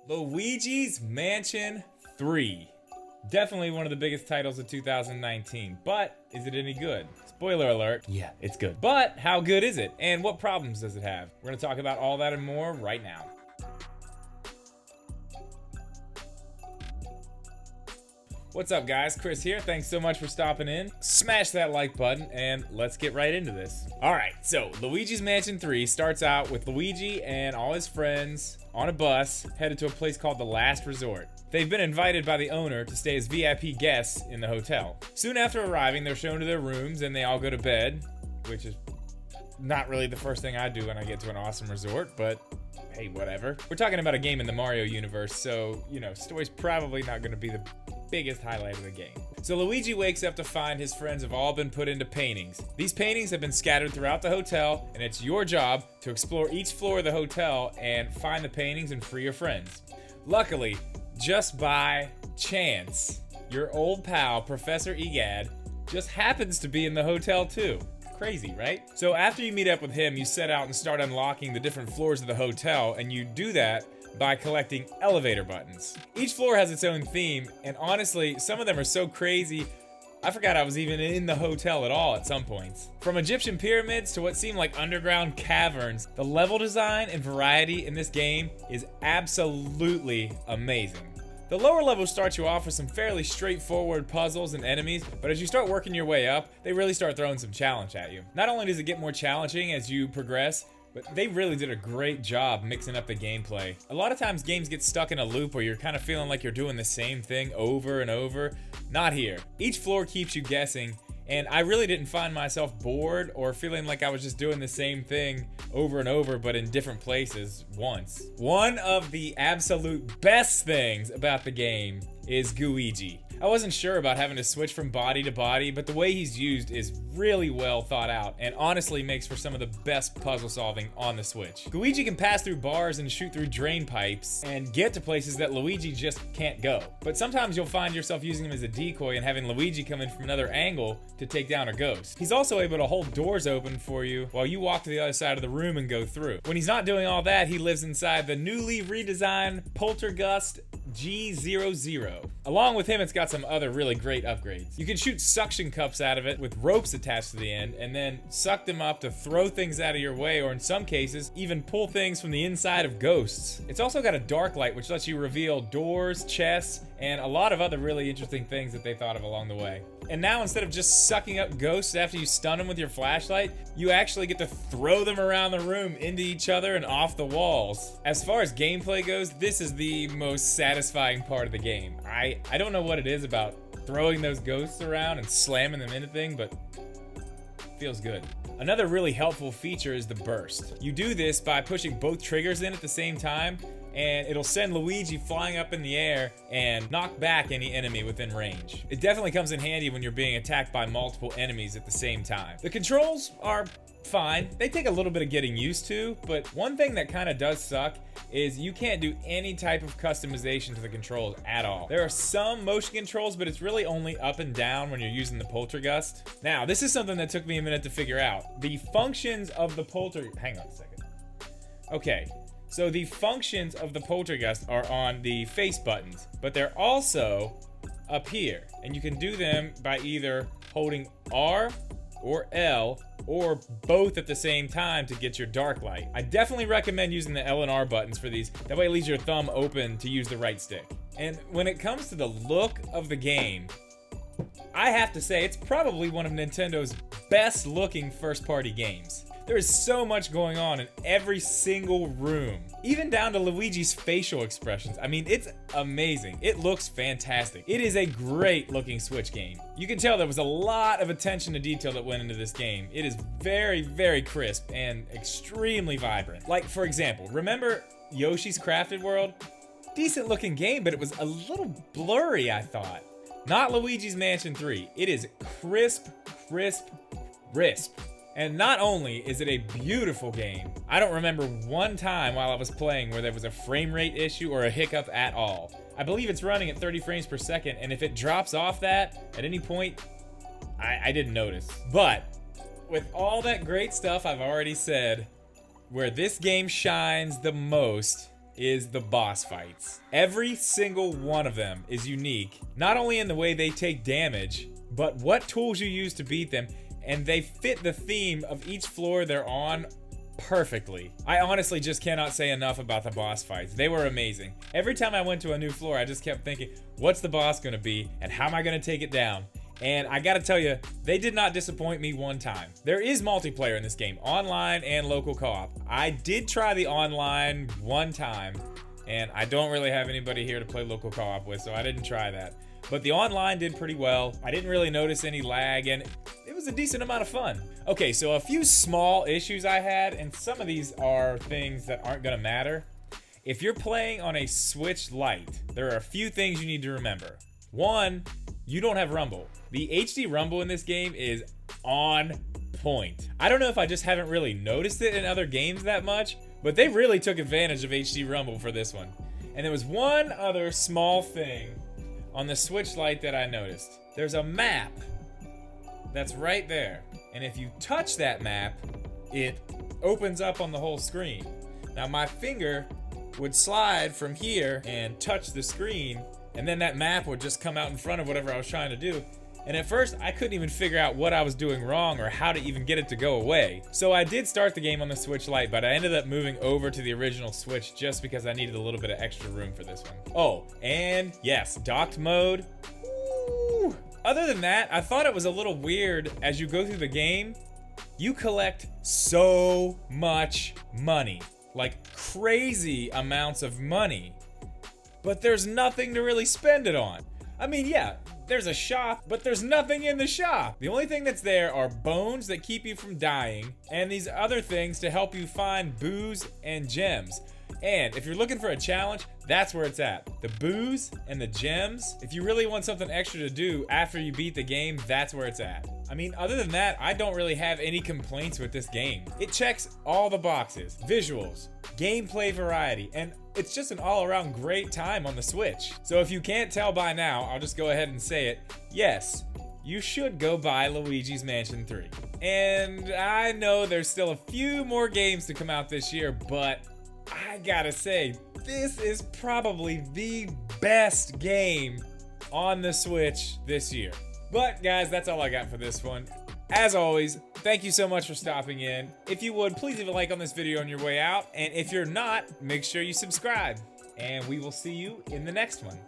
Luigi's Mansion 3. Definitely one of the biggest titles of 2019, but is it any good? Spoiler alert, yeah, it's good. But how good is it? And what problems does it have? We're gonna talk about all that and more right now. What's up guys, Chris here. Thanks so much for stopping in. Smash that like button and let's get right into this. Alright, so Luigi's Mansion 3 starts out with Luigi and all his friends on a bus headed to a place called the Last Resort. They've been invited by the owner to stay as VIP guests in the hotel. Soon after arriving, they're shown to their rooms and they all go to bed, which is not really the first thing I do when I get to an awesome resort, but hey, whatever. We're talking about a game in the Mario universe, so, you know, story's probably not gonna be the biggest highlight of the game. So Luigi wakes up to find his friends have all been put into paintings. These paintings have been scattered throughout the hotel, and it's your job to explore each floor of the hotel and find the paintings and free your friends. Luckily, just by chance, your old pal, Professor Egad, just happens to be in the hotel too. Crazy, right? So after you meet up with him, you set out and start unlocking the different floors of the hotel, and you do that by collecting elevator buttons. Each floor has its own theme, and honestly, some of them are so crazy, I forgot I was even in the hotel at all at some points. From Egyptian pyramids to what seem like underground caverns, the level design and variety in this game is absolutely amazing. The lower levels start you off with some fairly straightforward puzzles and enemies, but as you start working your way up, they really start throwing some challenge at you. Not only does it get more challenging as you progress, but they really did a great job mixing up the gameplay. A lot of times games get stuck in a loop where you're kind of feeling like you're doing the same thing over and over. Not here. Each floor keeps you guessing, and I really didn't find myself bored or feeling like I was just doing the same thing over and over but in different places once. One of the absolute best things about the game is Luigi. I wasn't sure about having to switch from body to body, but the way he's used is really well thought out and honestly makes for some of the best puzzle solving on the Switch. Luigi can pass through bars and shoot through drain pipes and get to places that Luigi just can't go. But sometimes you'll find yourself using him as a decoy and having Luigi come in from another angle to take down a ghost. He's also able to hold doors open for you while you walk to the other side of the room and go through. When he's not doing all that, he lives inside the newly redesigned Poltergust G00. Along with him, it's got some other really great upgrades. You can shoot suction cups out of it with ropes attached to the end and then suck them up to throw things out of your way, or in some cases, even pull things from the inside of ghosts. It's also got a dark light which lets you reveal doors, chests, and a lot of other really interesting things that they thought of along the way. And now instead of just sucking up ghosts after you stun them with your flashlight, you actually get to throw them around the room into each other and off the walls. As far as gameplay goes, this is the most satisfying part of the game. I don't know what it is about throwing those ghosts around and slamming them into things, but it feels good. Another really helpful feature is the burst. You do this by pushing both triggers in at the same time, and it'll send Luigi flying up in the air and knock back any enemy within range. It definitely comes in handy when you're being attacked by multiple enemies at the same time. The controls are fine. They take a little bit of getting used to, but one thing that kind of does suck is you can't do any type of customization to the controls at all. There are some motion controls, but it's really only up and down when you're using the Poltergust. Now, this is something that took me a minute to figure out. The functions of the hang on a second. Okay. So the functions of the Poltergust are on the face buttons, but they're also up here. And you can do them by either holding R or L or both at the same time to get your dark light. I definitely recommend using the L and R buttons for these. That way it leaves your thumb open to use the right stick. And when it comes to the look of the game, I have to say it's probably one of Nintendo's best looking first-party games. There is so much going on in every single room, even down to Luigi's facial expressions. I mean, it's amazing. It looks fantastic. It is a great looking Switch game. You can tell there was a lot of attention to detail that went into this game. It is very, very crisp and extremely vibrant. Like, for example, remember Yoshi's Crafted World? Decent looking game, but it was a little blurry, I thought. Not Luigi's Mansion 3. It is crisp, crisp, crisp. And not only is it a beautiful game, I don't remember one time while I was playing where there was a frame rate issue or a hiccup at all. I believe it's running at 30 frames per second, and if it drops off that at any point, I didn't notice. But with all that great stuff I've already said, where this game shines the most is the boss fights. Every single one of them is unique, not only in the way they take damage, but what tools you use to beat them, and they fit the theme of each floor they're on perfectly. I honestly just cannot say enough about the boss fights. They were amazing. Every time I went to a new floor, I just kept thinking, what's the boss gonna be, and how am I gonna take it down? And I gotta tell you, they did not disappoint me one time. There is multiplayer in this game, online and local co-op. I did try the online one time, and I don't really have anybody here to play local co-op with, so I didn't try that. But the online did pretty well. I didn't really notice any lag, and it was a decent amount of fun. Okay, so a few small issues I had, and some of these are things that aren't gonna matter. If you're playing on a Switch Lite, there are a few things you need to remember. One, you don't have rumble. The HD rumble in this game is on point. I don't know if I just haven't really noticed it in other games that much, but they really took advantage of HD rumble for this one. And there was one other small thing on the Switch Lite that I noticed. There's a map that's right there. And if you touch that map, it opens up on the whole screen. Now my finger would slide from here and touch the screen, and then that map would just come out in front of whatever I was trying to do. And at first, I couldn't even figure out what I was doing wrong or how to even get it to go away. So I did start the game on the Switch Lite, but I ended up moving over to the original Switch just because I needed a little bit of extra room for this one. Oh, and yes, docked mode. Ooh. Other than that, I thought it was a little weird. As you go through the game, you collect so much money, like crazy amounts of money, but there's nothing to really spend it on. I mean, yeah, there's a shop, but there's nothing in the shop. The only thing that's there are bones that keep you from dying, and these other things to help you find booze and gems. And if you're looking for a challenge, that's where it's at. The booze and the gems. If you really want something extra to do after you beat the game, that's where it's at. I mean, other than that, I don't really have any complaints with this game. It checks all the boxes. Visuals, gameplay variety, and it's just an all-around great time on the Switch. So if you can't tell by now, I'll just go ahead and say it. Yes, you should go buy Luigi's Mansion 3. And I know there's still a few more games to come out this year, but I gotta say, this is probably the best game on the Switch this year. But guys, that's all I got for this one. As always, thank you so much for stopping in. If you would, please leave a like on this video on your way out. And if you're not, make sure you subscribe. And we will see you in the next one.